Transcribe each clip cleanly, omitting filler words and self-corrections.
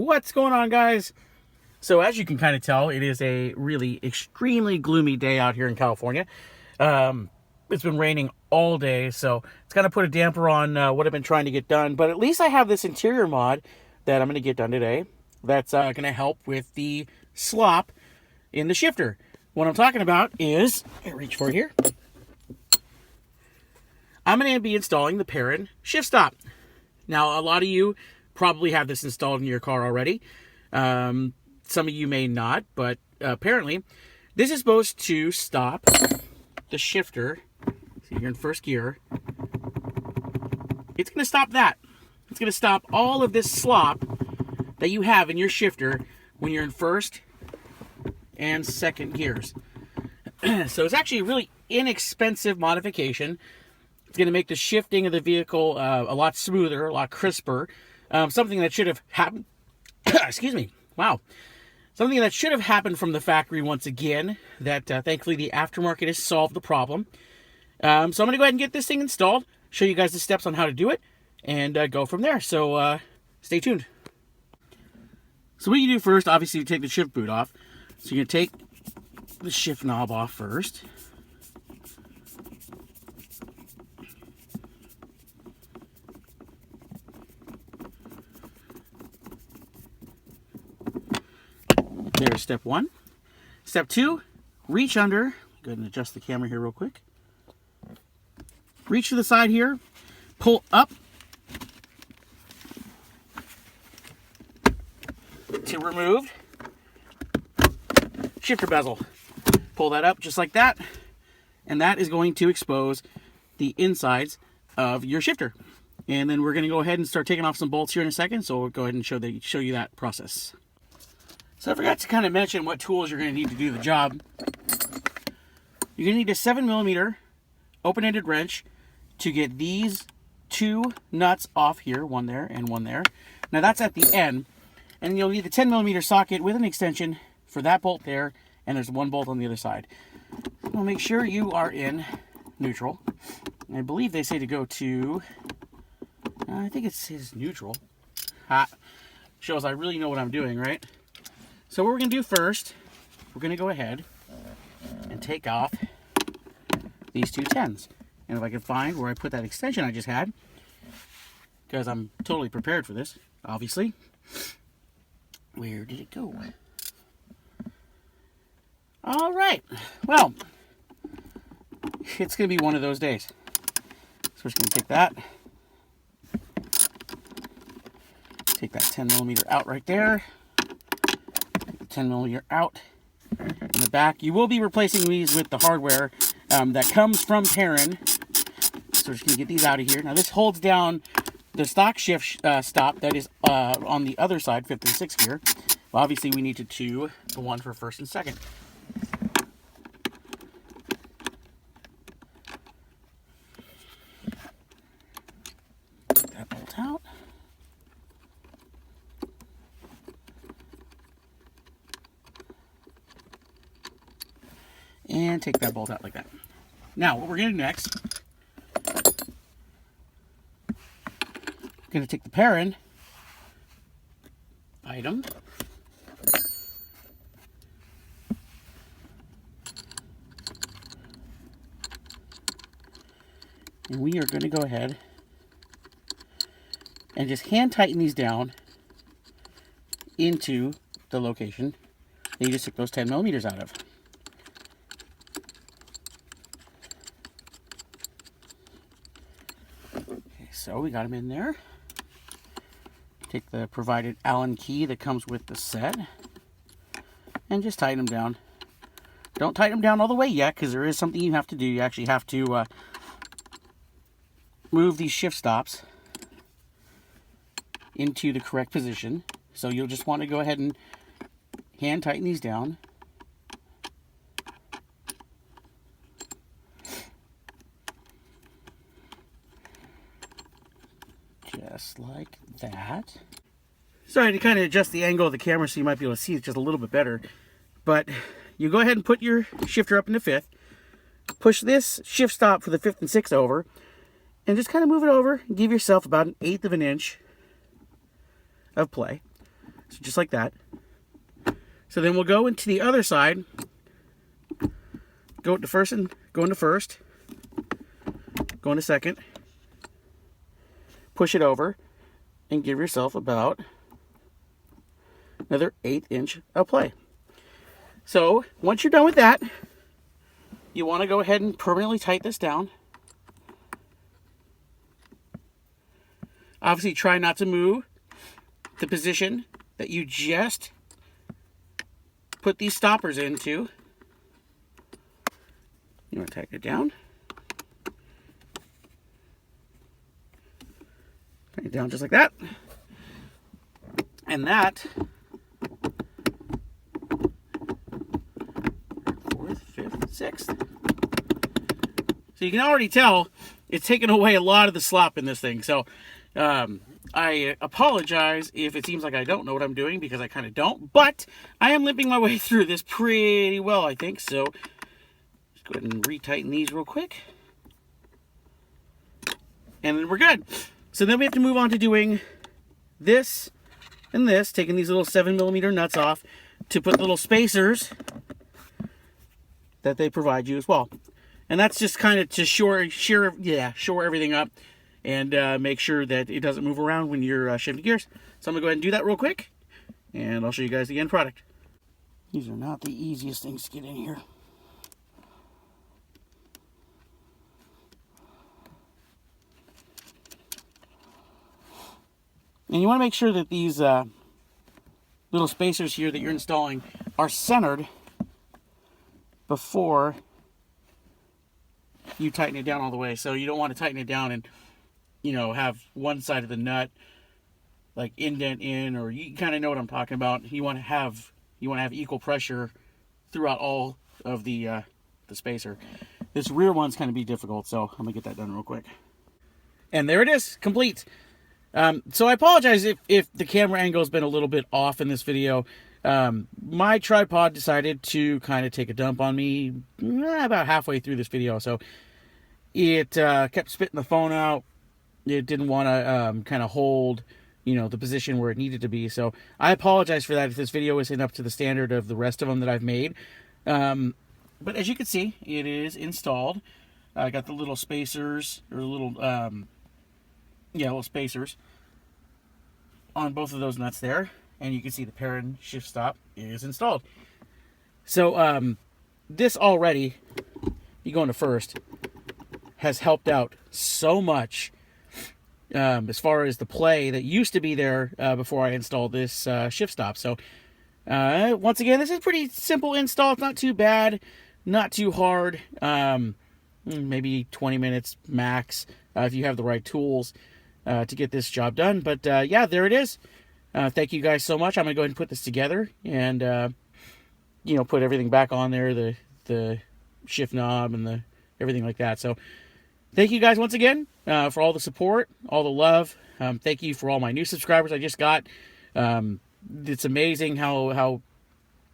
What's going on, guys? So as you can kind of tell, it is a really extremely gloomy day out here in California. It's been raining all day, so it's kind of put a damper on what I've been trying to get done. But at least I have this interior mod that I'm going to get done today that's going to help with the slop in the shifter. What I'm talking about is, reach for it here. I'm going to be installing the Perrin shift stop. Now, a lot of you probably have this installed in your car already. Some of you may not, but apparently this is supposed to stop the shifter. See, you're in first gear. It's going to stop that. It's going to stop all of this slop that you have in your shifter when you're in first and second gears. So it's actually a really inexpensive modification. It's going to make the shifting of the vehicle a lot smoother, a lot crisper. Something that should have happened. Excuse me. Wow. Something that should have happened from the factory once again. That thankfully the aftermarket has solved the problem. So I'm going to go ahead and get this thing installed. Show you guys the steps on how to do it. And go from there. So stay tuned. So what you do first, obviously you take the shift boot off. So you're going to take the shift knob off first. There's step one. Step two, reach under. Go ahead and adjust the camera here real quick. Reach to the side here. Pull up to remove shifter bezel. Pull that up just like that. And that is going to expose the insides of your shifter. And then we're going to go ahead and start taking off some bolts here in a second. So we'll go ahead and show you that process. So I forgot to kind of mention what tools you're going to need to do the job. You're going to need a 7mm open-ended wrench to get these two nuts off here, one there and one there. Now that's at the end. And you'll need the 10mm socket with an extension for that bolt there, and there's one bolt on the other side. Well, make sure you are in neutral. I believe they say to go to, I think it says neutral. Shows I really know what I'm doing, right? So what we're going to do first, we're going to go ahead and take off these two 10s. And if I can find where I put that extension I just had, because I'm totally prepared for this, obviously. Where did it go? All right. Well, it's going to be one of those days. So we're just going to take that. Take that 10mm out right there. 10mm out in the back. You will be replacing these with the hardware that comes from Perrin. So we're just going to get these out of here. Now this holds down the stock shift stop that is on the other side, 5th and 6th gear. Well, obviously we need to do the one for 1st and 2nd. Get that bolt out. And take that bolt out like that. Now, what we're going to do next, we're going to take the Perrin item, and we are going to go ahead and just hand tighten these down into the location that you just took those 10mm out of. So we got them in there. Take the provided Allen key that comes with the set and just tighten them down. Don't tighten them down all the way yet, because there is something you have to do. You actually have to move these shift stops into the correct position. So you'll just want to go ahead and hand tighten these down. Just like that. Sorry to kind of adjust the angle of the camera so you might be able to see it just a little bit better. But you go ahead and put your shifter up in the 5th. Push this shift stop for the 5th and 6th over. And just kind of move it over and give yourself about 1/8 of an inch of play. So just like that. So then we'll go into the other side. Go into first, go into second. Push it over and give yourself about another 1/8 inch of play. So once you're done with that, you want to go ahead and permanently tighten this down. Obviously try not to move the position that you just put these stoppers into. You want to tighten it down. Tighten it down just like that. And that, 4th, 5th, 6th. So you can already tell it's taken away a lot of the slop in this thing. So I apologize if it seems like I don't know what I'm doing, because I kind of don't. But I am limping my way through this pretty well, I think. So just go ahead and retighten these real quick. And then we're good. So then we have to move on to doing this and this, taking these little 7mm nuts off to put little spacers that they provide you as well. And that's just kind of to shore everything up and make sure that it doesn't move around when you're shifting gears. So I'm going to go ahead and do that real quick, and I'll show you guys the end product. These are not the easiest things to get in here. And you want to make sure that these little spacers here that you're installing are centered before you tighten it down all the way. So you don't want to tighten it down and, you know, have one side of the nut like indent in, or you kind of know what I'm talking about. You want to have equal pressure throughout all of the spacer. This rear one's kind of be difficult, so I'm gonna get that done real quick. And there it is, complete. So I apologize if the camera angle has been a little bit off in this video. My tripod decided to kind of take a dump on me about halfway through this video, so it kept spitting the phone out. It didn't want to kind of hold, you know, the position where it needed to be. So I apologize for that if this video isn't up to the standard of the rest of them that I've made. But as you can see, it is installed. I got the little spacers, or little little spacers on both of those nuts there, and you can see the Perrin shift stop is installed. So this already, you go into first, has helped out so much as far as the play that used to be there before I installed this shift stop. So once again, this is pretty simple install. It's not too bad, not too hard. Maybe 20 minutes max if you have the right tools to get this job done. But yeah, there it is. Thank you guys so much. I'm gonna go ahead and put this together and you know, put everything back on there, the shift knob and the everything like that. So thank you guys once again for all the support, all the love. Thank you for all my new subscribers I just got. It's amazing how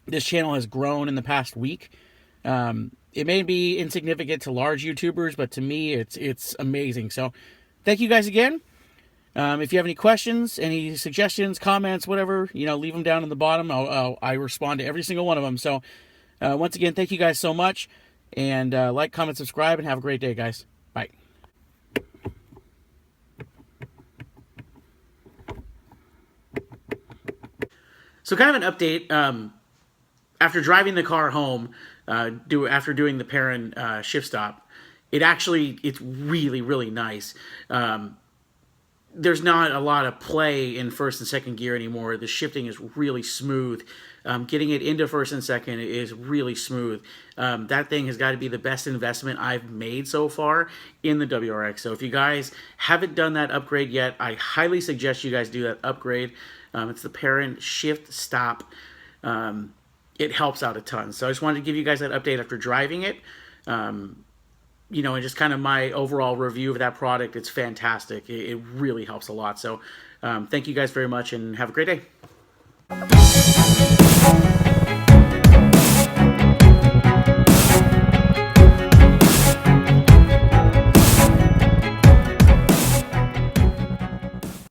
this channel has grown in the past week. It may be insignificant to large YouTubers, but to me, it's amazing. So thank you guys again. If you have any questions, any suggestions, comments, whatever, you know, leave them down in the bottom. I respond to every single one of them. So once again, thank you guys so much. And like, comment, subscribe, and have a great day, guys. Bye. So kind of an update. After driving the car home, after doing the Perrin shift stop, it's really, really nice. There's not a lot of play in first and second gear anymore. The shifting is really smooth. Getting it into first and second is really smooth. That thing has got to be the best investment I've made so far in the WRX. So if you guys haven't done that upgrade yet, I highly suggest you guys do that upgrade. It's the Perrin shift stop. It helps out a ton. So I just wanted to give you guys that update after driving it. You know, and just kind of my overall review of that product. It's fantastic. It really helps a lot. So thank you guys very much and have a great day.